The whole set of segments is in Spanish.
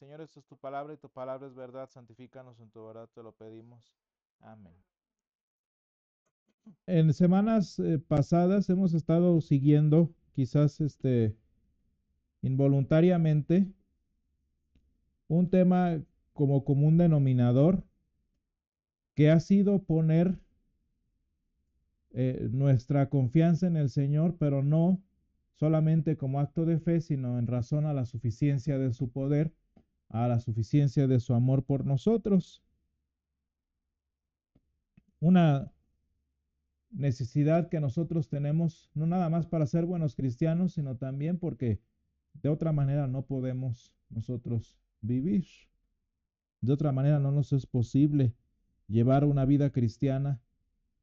Señor, esto es tu palabra y tu palabra es verdad. Santifícanos en tu verdad, te lo pedimos. Amén. En semanas pasadas hemos estado siguiendo, quizás involuntariamente, un tema como común denominador que ha sido poner nuestra confianza en el Señor, pero no solamente como acto de fe, sino en razón a la suficiencia de su poder, a la suficiencia de su amor por nosotros. Una necesidad que nosotros tenemos, no nada más para ser buenos cristianos, sino también porque de otra manera no podemos nosotros vivir. De otra manera no nos es posible llevar una vida cristiana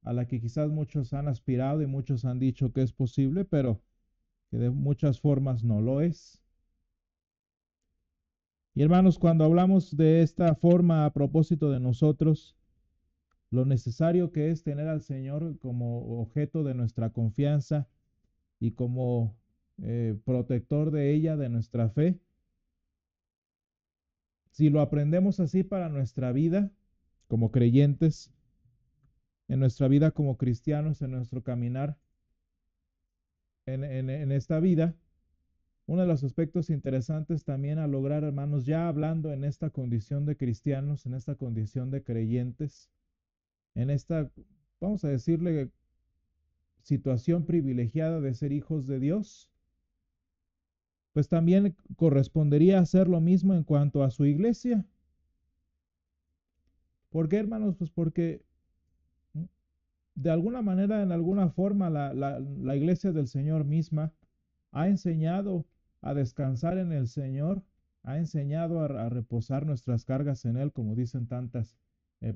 a la que quizás muchos han aspirado y muchos han dicho que es posible, pero que de muchas formas no lo es. Y hermanos, cuando hablamos de esta forma a propósito de nosotros, lo necesario que es tener al Señor como objeto de nuestra confianza y como protector de ella, de nuestra fe, si lo aprendemos así para nuestra vida como creyentes, en nuestra vida como cristianos, en nuestro caminar en esta vida, uno de los aspectos interesantes también a lograr, hermanos, ya hablando en esta condición de cristianos, en esta condición de creyentes, en esta, vamos a decirle, situación privilegiada de ser hijos de Dios, pues también correspondería hacer lo mismo en cuanto a su iglesia. ¿Por qué, hermanos? Pues porque de alguna manera, en alguna forma, la iglesia del Señor misma ha enseñado a descansar en el Señor, ha enseñado a reposar nuestras cargas en Él, como dicen tantas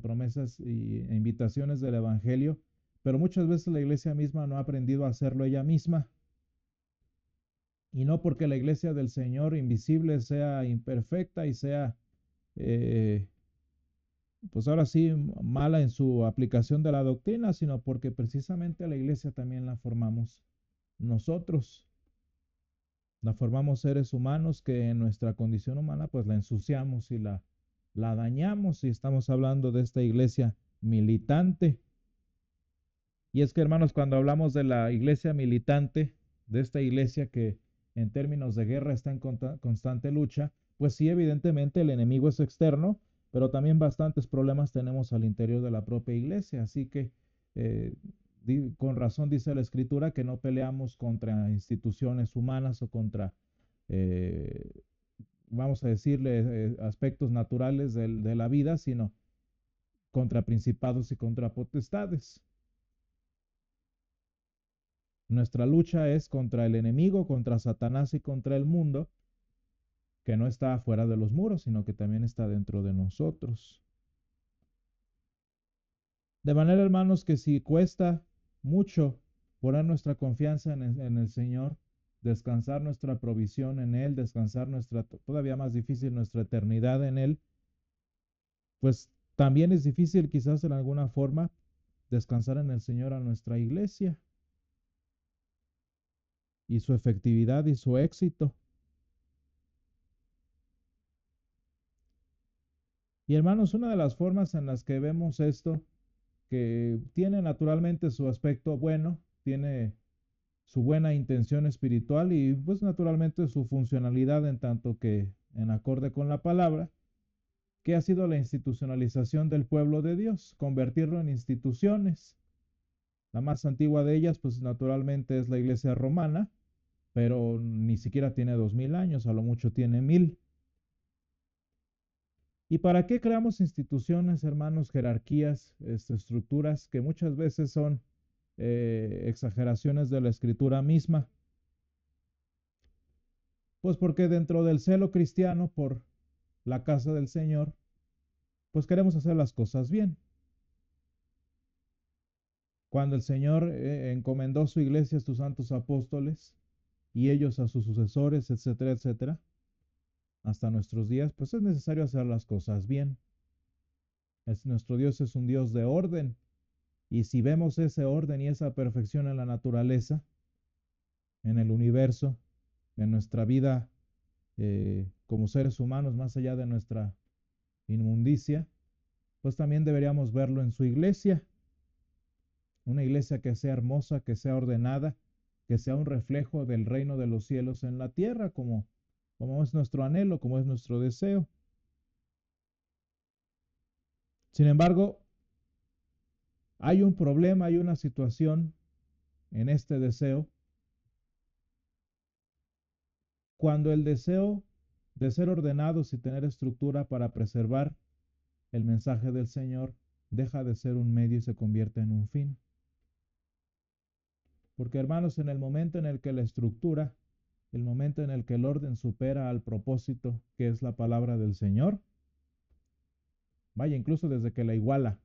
promesas e invitaciones del Evangelio, pero muchas veces la iglesia misma no ha aprendido a hacerlo ella misma. Y no porque la iglesia del Señor invisible sea imperfecta y sea, eh, pues ahora sí, mala en su aplicación de la doctrina, sino porque precisamente la iglesia también la formamos nosotros. La formamos seres humanos que en nuestra condición humana pues la ensuciamos y la dañamos, y estamos hablando de esta iglesia militante. Y es que, hermanos, cuando hablamos de la iglesia militante, de esta iglesia que en términos de guerra está en constante lucha, pues sí, evidentemente el enemigo es externo, pero también bastantes problemas tenemos al interior de la propia iglesia. Así que eh, con razón dice la Escritura que no peleamos contra instituciones humanas o contra, eh, vamos a decirle, aspectos naturales de la vida, sino contra principados y contra potestades. Nuestra lucha es contra el enemigo, contra Satanás y contra el mundo, que no está afuera de los muros, sino que también está dentro de nosotros. De manera, hermanos, que si cuesta mucho poner nuestra confianza en el Señor, descansar nuestra provisión en Él, descansar nuestra, todavía más difícil, nuestra eternidad en Él, pues también es difícil quizás en alguna forma descansar en el Señor a nuestra iglesia y su efectividad y su éxito. Y hermanos, una de las formas en las que vemos esto, que tiene naturalmente su aspecto bueno, tiene su buena intención espiritual y pues naturalmente su funcionalidad en tanto que en acorde con la palabra, que ha sido la institucionalización del pueblo de Dios, convertirlo en instituciones. La más antigua de ellas, pues naturalmente es la iglesia romana, pero ni siquiera tiene 2000 años, a lo mucho tiene 1000. ¿Y para qué creamos instituciones, hermanos, jerarquías, estructuras que muchas veces son exageraciones de la escritura misma? Pues porque dentro del celo cristiano por la casa del Señor, pues queremos hacer las cosas bien. Cuando el Señor encomendó su iglesia a sus santos apóstoles y ellos a sus sucesores, etcétera, etcétera, hasta nuestros días, pues es necesario hacer las cosas bien. Nuestro Dios es un Dios de orden, y si vemos ese orden y esa perfección en la naturaleza, en el universo, en nuestra vida como seres humanos, más allá de nuestra inmundicia, pues también deberíamos verlo en su iglesia, una iglesia que sea hermosa, que sea ordenada, que sea un reflejo del reino de los cielos en la tierra, como es nuestro anhelo, como es nuestro deseo. Sin embargo, hay un problema, hay una situación en este deseo, cuando el deseo de ser ordenados y tener estructura para preservar el mensaje del Señor deja de ser un medio y se convierte en un fin. Porque hermanos, en el momento en el que la estructura, el momento en el que el orden supera al propósito que es la palabra del Señor, vaya, incluso desde que la iguala,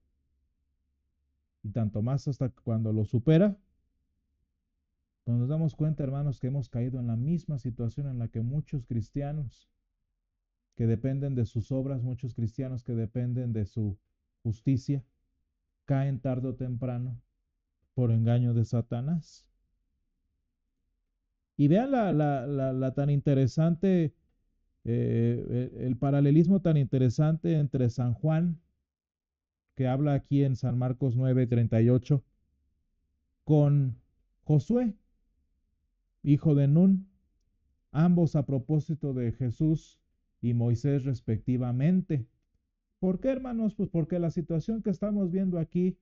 y tanto más hasta cuando lo supera, pues nos damos cuenta, hermanos, que hemos caído en la misma situación en la que muchos cristianos que dependen de sus obras, muchos cristianos que dependen de su justicia, caen tarde o temprano por engaño de Satanás. Y vean la tan interesante, el paralelismo tan interesante entre San Juan, que habla aquí en San Marcos 9:38, con Josué, hijo de Nun, ambos a propósito de Jesús y Moisés respectivamente. ¿Por qué, hermanos? Pues porque la situación que estamos viendo aquí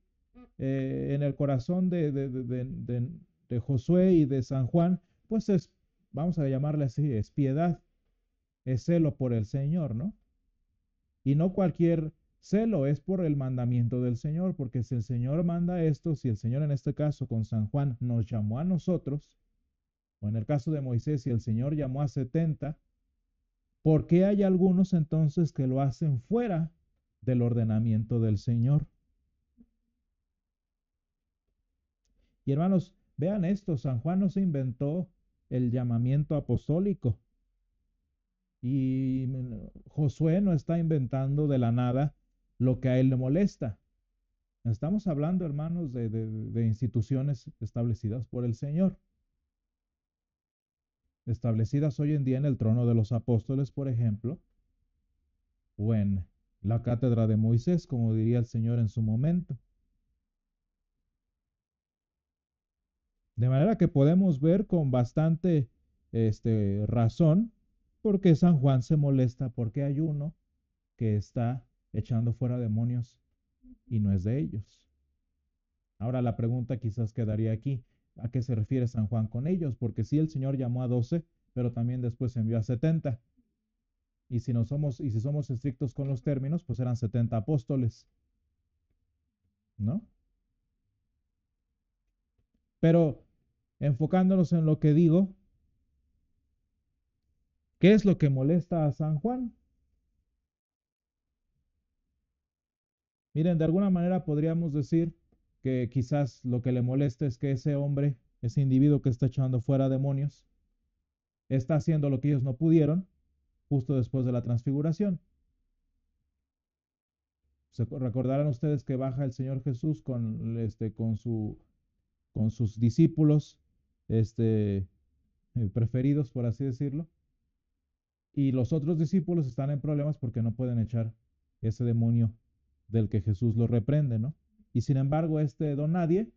en el corazón de Josué y de San Juan, pues es, vamos a llamarle así, es piedad, es celo por el Señor, ¿no? Y no cualquier celo, es por el mandamiento del Señor, porque si el Señor manda esto, si el Señor en este caso con San Juan nos llamó a nosotros, o en el caso de Moisés, si el Señor llamó a 70, ¿por qué hay algunos entonces que lo hacen fuera del ordenamiento del Señor? Y hermanos, vean esto, San Juan no se inventó el llamamiento apostólico y Josué no está inventando de la nada lo que a él le molesta. Estamos hablando, hermanos, de instituciones establecidas por el Señor, establecidas hoy en día en el trono de los apóstoles, por ejemplo, o en la cátedra de Moisés, como diría el Señor en su momento. De manera que podemos ver con bastante razón por qué San Juan se molesta, porque hay uno que está echando fuera demonios y no es de ellos. Ahora la pregunta quizás quedaría aquí, ¿a qué se refiere San Juan con ellos? Porque sí, el Señor llamó a 12, pero también después envió a 70. Y si no somos, y si somos estrictos con los términos, pues eran 70 apóstoles, ¿no? Pero enfocándonos en lo que digo, ¿qué es lo que molesta a San Juan? Miren, de alguna manera podríamos decir que quizás lo que le molesta es que ese hombre, ese individuo que está echando fuera demonios, está haciendo lo que ellos no pudieron justo después de la transfiguración. Se recordarán ustedes que baja el Señor Jesús con sus discípulos preferidos, por así decirlo, y los otros discípulos están en problemas porque no pueden echar ese demonio del que Jesús lo reprende, ¿no? Y sin embargo, este don nadie,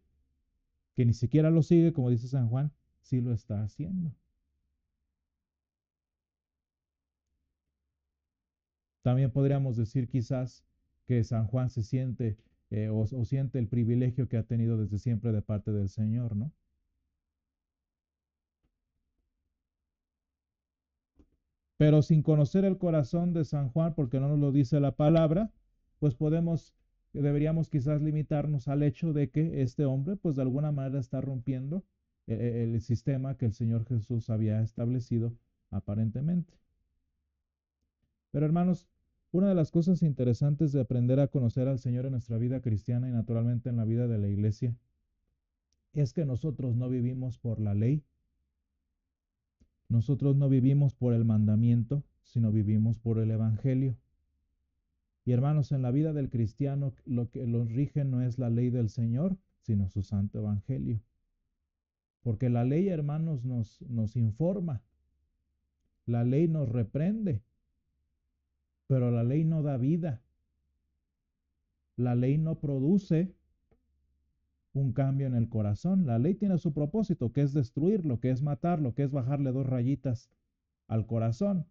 que ni siquiera lo sigue, como dice San Juan, sí lo está haciendo. También podríamos decir quizás que San Juan se siente o siente el privilegio que ha tenido desde siempre de parte del Señor, ¿no? Pero sin conocer el corazón de San Juan, porque no nos lo dice la palabra, pues deberíamos quizás limitarnos al hecho de que este hombre, pues de alguna manera está rompiendo el sistema que el Señor Jesús había establecido aparentemente. Pero hermanos, una de las cosas interesantes de aprender a conocer al Señor en nuestra vida cristiana y naturalmente en la vida de la iglesia es que nosotros no vivimos por la ley, nosotros no vivimos por el mandamiento, sino vivimos por el Evangelio. Y hermanos, en la vida del cristiano lo que los rige no es la ley del Señor, sino su santo Evangelio. Porque la ley, hermanos, nos informa. La ley nos reprende, pero la ley no da vida. La ley no produce un cambio en el corazón. La ley tiene su propósito, que es destruirlo, que es matarlo, que es bajarle 2 rayitas al corazón.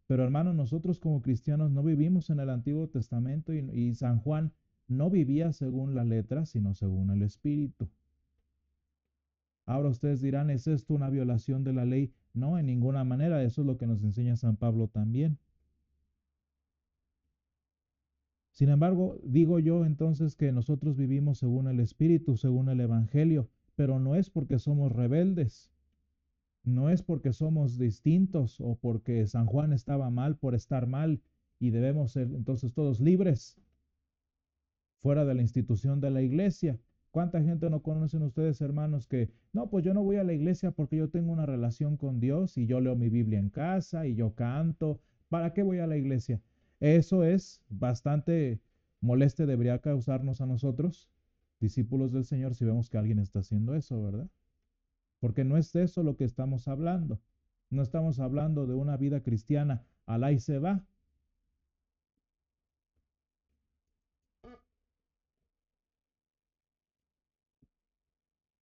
Pero hermanos, nosotros como cristianos no vivimos en el Antiguo Testamento y San Juan no vivía según la letra, sino según el Espíritu. Ahora ustedes dirán, ¿es esto una violación de la ley? No, en ninguna manera. Eso es lo que nos enseña San Pablo también. Sin embargo, digo yo entonces que nosotros vivimos según el Espíritu, según el Evangelio, pero no es porque somos rebeldes, no es porque somos distintos o porque San Juan estaba mal por estar mal y debemos ser entonces todos libres fuera de la institución de la iglesia. ¿Cuánta gente no conocen ustedes, hermanos, que no, pues yo no voy a la iglesia porque yo tengo una relación con Dios y yo leo mi Biblia en casa y yo canto? ¿Para qué voy a la iglesia? Eso es bastante moleste, debería causarnos a nosotros, discípulos del Señor, si vemos que alguien está haciendo eso, ¿verdad? Porque no es de eso lo que estamos hablando. No estamos hablando de una vida cristiana alá y se va.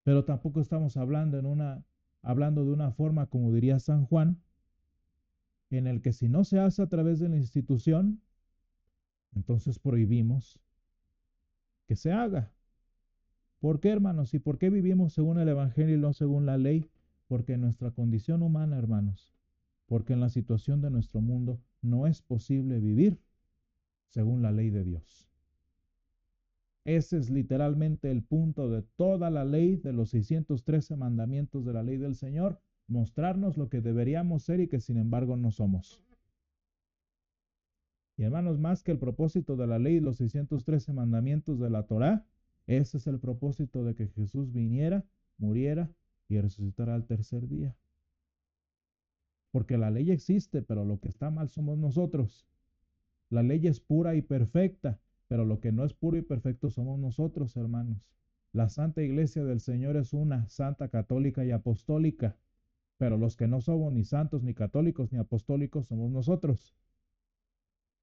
Pero tampoco estamos hablando de una forma, como diría San Juan, en el que si no se hace a través de la institución, entonces prohibimos que se haga. ¿Por qué, hermanos? ¿Y por qué vivimos según el Evangelio y no según la ley? Porque en nuestra condición humana, hermanos, porque en la situación de nuestro mundo no es posible vivir según la ley de Dios. Ese es literalmente el punto de toda la ley, de los 613 mandamientos de la ley del Señor, mostrarnos lo que deberíamos ser y que sin embargo no somos. Y hermanos, más que el propósito de la ley, los 613 mandamientos de la Torá, ese es el propósito de que Jesús viniera, muriera y resucitara al tercer día. Porque la ley existe, pero lo que está mal somos nosotros. La ley es pura y perfecta, pero lo que no es puro y perfecto somos nosotros, hermanos. La Santa Iglesia del Señor es una, santa, católica y apostólica, pero los que no somos ni santos, ni católicos, ni apostólicos somos nosotros.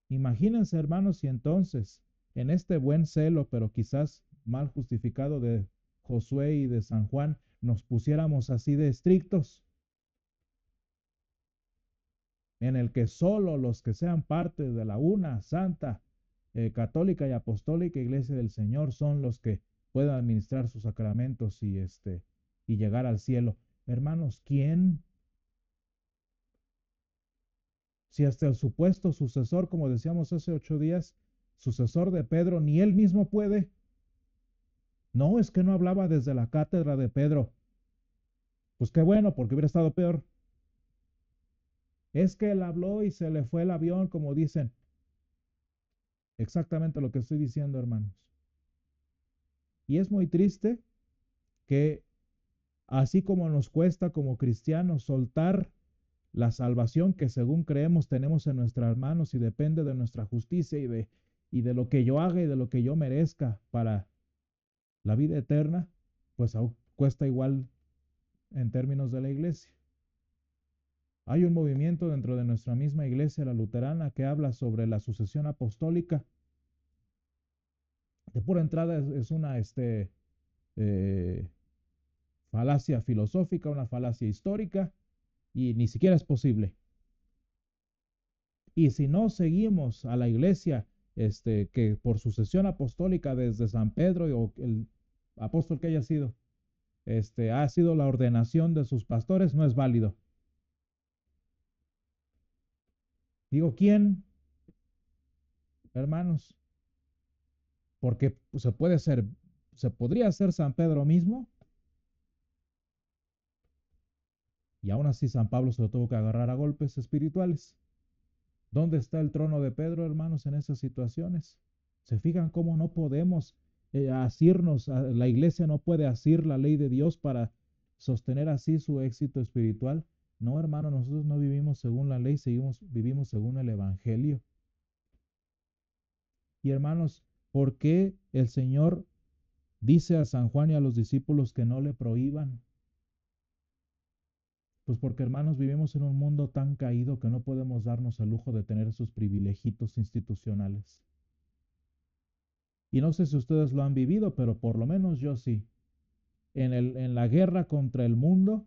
Imagínense, hermanos, si entonces, en este buen celo, pero quizás mal justificado de Josué y de San Juan, nos pusiéramos así de estrictos, en el que solo los que sean parte de la una, santa, católica y apostólica Iglesia del Señor son los que puedan administrar sus sacramentos y llegar al cielo. Hermanos, ¿quién? Si hasta el supuesto sucesor, como decíamos hace 8 días, sucesor de Pedro, ni él mismo puede. No, es que no hablaba desde la cátedra de Pedro. Pues qué bueno, porque hubiera estado peor. Es que él habló y se le fue el avión, como dicen. Exactamente lo que estoy diciendo, hermanos. Y es muy triste que así como nos cuesta como cristianos soltar la salvación que según creemos tenemos en nuestras manos y depende de nuestra justicia y de lo que yo haga y de lo que yo merezca para la vida eterna, pues aún cuesta igual en términos de la iglesia. Hay un movimiento dentro de nuestra misma iglesia, la luterana, que habla sobre la sucesión apostólica. De pura entrada es una eh, falacia filosófica, una falacia histórica, y ni siquiera es posible. Y si no seguimos a la iglesia, que por sucesión apostólica desde San Pedro o el apóstol que haya sido, ha sido la ordenación de sus pastores, no es válido. Digo, ¿quién, hermanos? Porque se podría ser San Pedro mismo, y aún así San Pablo se lo tuvo que agarrar a golpes espirituales. ¿Dónde está el trono de Pedro, hermanos, en esas situaciones? ¿Se fijan cómo no podemos asirnos? La iglesia no puede asir la ley de Dios para sostener así su éxito espiritual. No, hermano, nosotros no vivimos según la ley, vivimos según el Evangelio. Y hermanos, ¿por qué el Señor dice a San Juan y a los discípulos que no le prohíban? Pues porque, hermanos, vivimos en un mundo tan caído que no podemos darnos el lujo de tener esos privilegios institucionales. Y no sé si ustedes lo han vivido, pero por lo menos yo sí. En la guerra contra el mundo,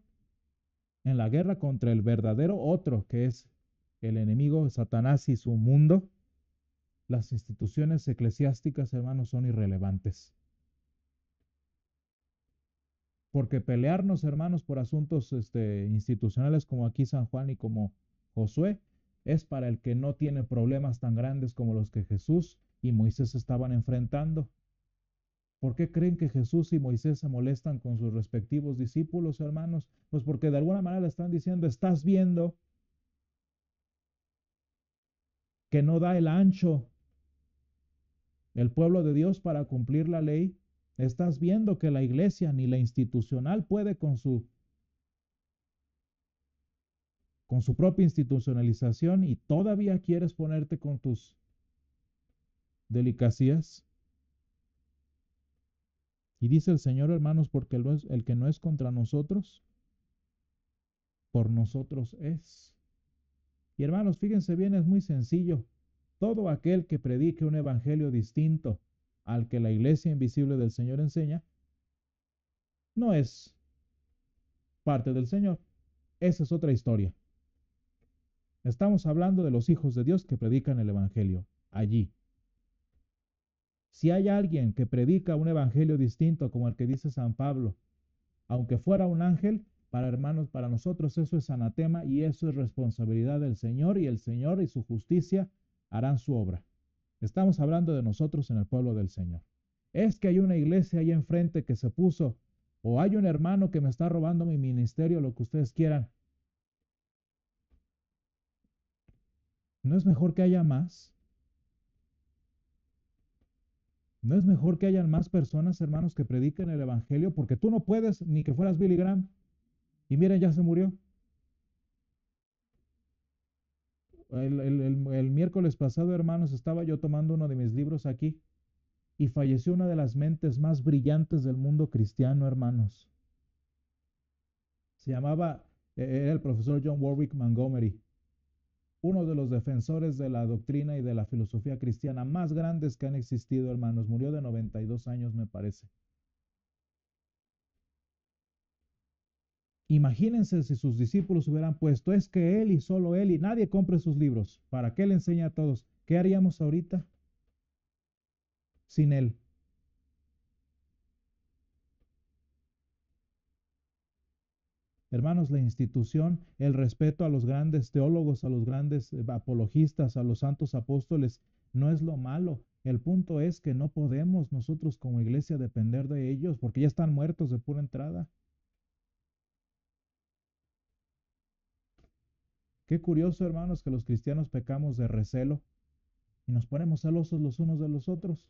en la guerra contra el verdadero otro, que es el enemigo Satanás y su mundo, las instituciones eclesiásticas, hermanos, son irrelevantes. Porque pelearnos, hermanos, por asuntos institucionales como aquí San Juan y como Josué, es para el que no tiene problemas tan grandes como los que Jesús y Moisés estaban enfrentando. ¿Por qué creen que Jesús y Moisés se molestan con sus respectivos discípulos, hermanos? Pues porque de alguna manera le están diciendo, estás viendo que no da el ancho el pueblo de Dios para cumplir la ley. Estás viendo que la iglesia ni la institucional puede con su propia institucionalización y todavía quieres ponerte con tus delicacías. Y dice el Señor, hermanos, porque el que no es contra nosotros, por nosotros es. Y hermanos, fíjense bien, es muy sencillo. Todo aquel que predique un evangelio distinto al que la iglesia invisible del Señor enseña, no es parte del Señor. Esa es otra historia. Estamos hablando de los hijos de Dios que predican el evangelio allí. Si hay alguien que predica un evangelio distinto como el que dice San Pablo, aunque fuera un ángel, para hermanos, para nosotros eso es anatema y eso es responsabilidad del Señor y el Señor y su justicia harán su obra. Estamos hablando de nosotros en el pueblo del Señor. Es que hay una iglesia ahí enfrente que se puso, o hay un hermano que me está robando mi ministerio, lo que ustedes quieran. ¿No es mejor que haya más? ¿No es mejor que hayan más personas, hermanos, que prediquen el evangelio? Porque tú no puedes ni que fueras Billy Graham. Y miren, ya se murió. El miércoles pasado, hermanos, estaba yo tomando uno de mis libros aquí y falleció una de las mentes más brillantes del mundo cristiano, hermanos. Se llamaba, era el profesor John Warwick Montgomery, uno de los defensores de la doctrina y de la filosofía cristiana más grandes que han existido, hermanos. Murió de 92 años, me parece. Imagínense si sus discípulos hubieran puesto, es que él y solo él y nadie compre sus libros. ¿Para qué le enseña a todos? ¿Qué haríamos ahorita sin él? Hermanos, la institución, el respeto a los grandes teólogos, a los grandes apologistas, a los santos apóstoles, no es lo malo. El punto es que no podemos nosotros como iglesia depender de ellos porque ya están muertos de pura entrada. Qué curioso, hermanos, que los cristianos pecamos de recelo y nos ponemos celosos los unos de los otros.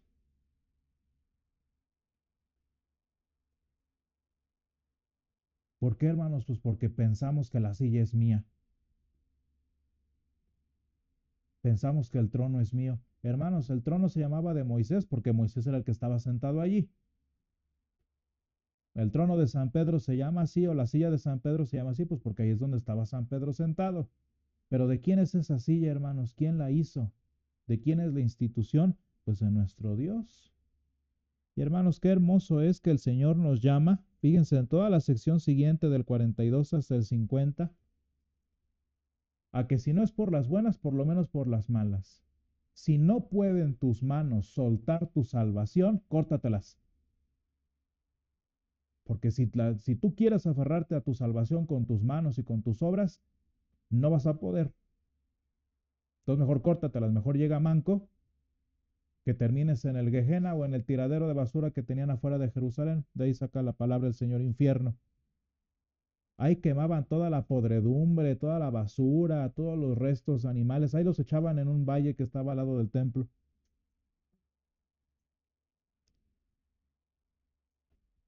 ¿Por qué, hermanos? Pues porque pensamos que la silla es mía. Pensamos que el trono es mío. Hermanos, el trono se llamaba de Moisés porque Moisés era el que estaba sentado allí. El trono de San Pedro se llama así o la silla de San Pedro se llama así, pues porque ahí es donde estaba San Pedro sentado. Pero ¿de quién es esa silla, hermanos? ¿Quién la hizo? ¿De quién es la institución? Pues de nuestro Dios. Y hermanos, qué hermoso es que el Señor nos llama. Fíjense en toda la sección siguiente del 42 hasta el 50, a que si no es por las buenas, por lo menos por las malas. Si no pueden tus manos soltar tu salvación, córtatelas. Porque si tú quieres aferrarte a tu salvación con tus manos y con tus obras, no vas a poder. Entonces mejor córtatelas, mejor llega manco, que termines en el Gehenna o en el tiradero de basura que tenían afuera de Jerusalén. De ahí saca la palabra del Señor infierno. Ahí quemaban toda la podredumbre, toda la basura, todos los restos animales. Ahí los echaban en un valle que estaba al lado del templo.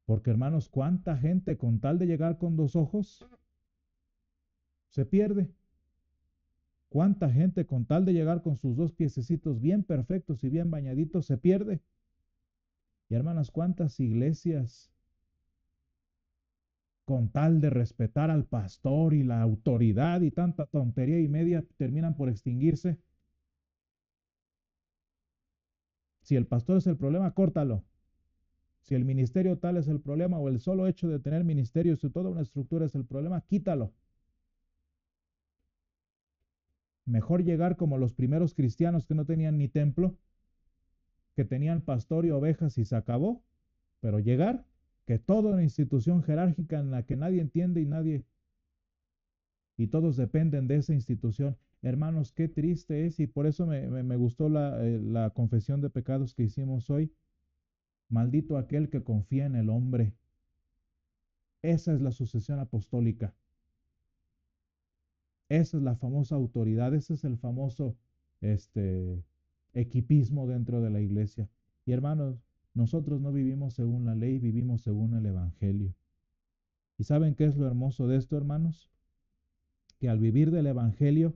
Porque hermanos, cuánta gente con tal de llegar con dos ojos se pierde. Cuánta gente con tal de llegar con sus dos piececitos bien perfectos y bien bañaditos se pierde. Y hermanas, cuántas iglesias con tal de respetar al pastor y la autoridad y tanta tontería y media, terminan por extinguirse. Si el pastor es el problema, córtalo. Si el ministerio tal es el problema o el solo hecho de tener ministerios y toda una estructura es el problema, quítalo. Mejor llegar como los primeros cristianos que no tenían ni templo, que tenían pastor y ovejas y se acabó, pero llegar que toda una institución jerárquica en la que nadie entiende y todos dependen de esa institución. Hermanos, qué triste es y por eso me gustó la confesión de pecados que hicimos hoy. Maldito aquel que confía en el hombre. Esa es la sucesión apostólica. Esa es la famosa autoridad, ese es el famoso este, equipismo dentro de la iglesia. Y hermanos, nosotros no vivimos según la ley, vivimos según el Evangelio. ¿Y saben qué es lo hermoso de esto, hermanos? Que al vivir del Evangelio,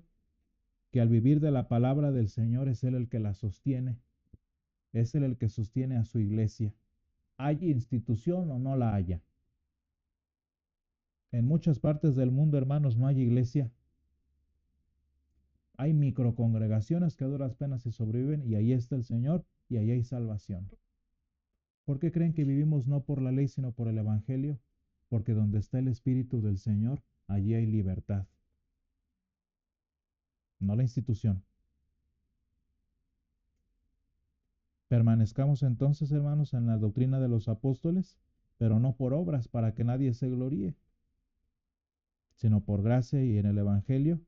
que al vivir de la palabra del Señor es Él el que la sostiene, es Él el que sostiene a su iglesia. ¿Haya institución o no la haya? En muchas partes del mundo, hermanos, no hay iglesia. Hay microcongregaciones que a duras penas se sobreviven y ahí está el Señor y ahí hay salvación. ¿Por qué creen que vivimos no por la ley sino por el Evangelio? Porque donde está el Espíritu del Señor, allí hay libertad, no la institución. Permanezcamos entonces, hermanos, en la doctrina de los apóstoles, pero no por obras para que nadie se gloríe, sino por gracia y en el Evangelio,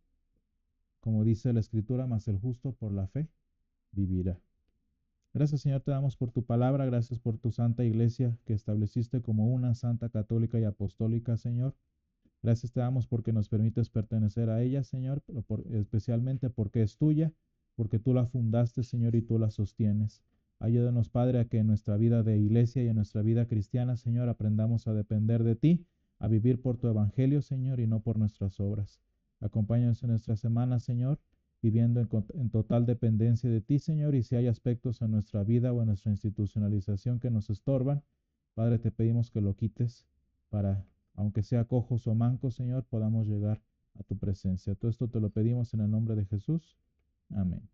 como dice la Escritura, mas el justo por la fe vivirá. Gracias, Señor, te damos por tu palabra, gracias por tu santa iglesia que estableciste como una santa católica y apostólica, Señor. Gracias te damos porque nos permites pertenecer a ella, Señor, pero especialmente porque es tuya, porque tú la fundaste, Señor, y tú la sostienes. Ayúdanos, Padre, a que en nuestra vida de iglesia y en nuestra vida cristiana, Señor, aprendamos a depender de ti, a vivir por tu evangelio, Señor, y no por nuestras obras. Acompáñanos en nuestra semana, Señor, viviendo en total dependencia de ti, Señor, y si hay aspectos en nuestra vida o en nuestra institucionalización que nos estorban, Padre, te pedimos que lo quites para, aunque sea cojos o mancos, Señor, podamos llegar a tu presencia. Todo esto te lo pedimos en el nombre de Jesús. Amén.